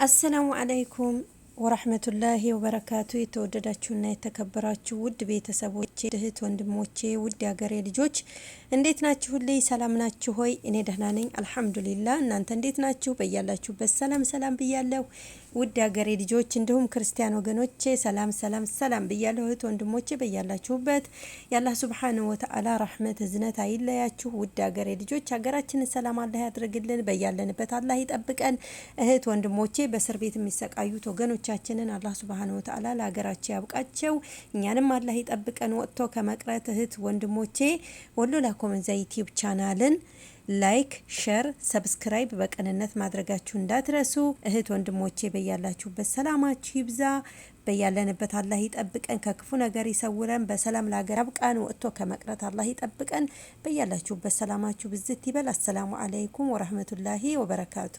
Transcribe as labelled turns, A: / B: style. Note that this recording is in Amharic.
A: السلام عليكم ورحمة الله وبركاته. የተወደዳችሁና የተከበራችሁ ውድ ቤተሰቦቼ እህት ወንድሞቼ ውድ ያገሬ ልጆች እንዴት ናችሁልኝ? ሰላም ናችሁ ሆይ? እኔ ደህና ነኝ አልহামዱሊላህ። እናንተ እንዴት ናችሁ? በያላችሁበት ሰላም ብያለሁ። ውድ ያገሬ ልጆች እንዲሁም ክርስቲያን ወገኖቼ ሰላም ብያለሁ። እህት ወንድሞቼ በያላችሁበት ያላህ ሱብሓነሁ ወተዓላ ረህመት እዝነት አይለያችሁ። ውድ ያገሬ ልጆች ሀገራችንን ሰላም አላህ ያድርግልን፣ በያለንበት አላህ ይጠብቀን። እህት ወንድሞቼ በእስር ቤት የሚሰቃዩት ወገኖቻችንን አላህ ሱብሓነሁ ወተዓላ ለሀገራቸው ያብቃቸው፣ እኛንም አላህ ይጠብቀን ወጥቶ ከመቅረት። እህት ወንድሞቼ ወሎ ላኮመንዛ ዩቲዩብ ቻናልን ላይክ፣ ሼር፣ ሰብስክራይብ በቅንነት ማድረጋችሁ እንዳትረሱ። እህት ወንድሞቼ በያላችሁበት ሰላማችሁ ይብዛ፣ በያለንበት አላህ ይጠብቀን፣ ከክፉ ነገር ይሰውረን፣ በሰላም ለሀገር አብቃን፣ ወጥቶ ከመቅረት አላህ ይጠብቀን። በያላችሁበት ሰላማችሁ ብዝት ይበል። አሰላሙ አለይኩም ወራህመቱላሂ ወበረካቱ።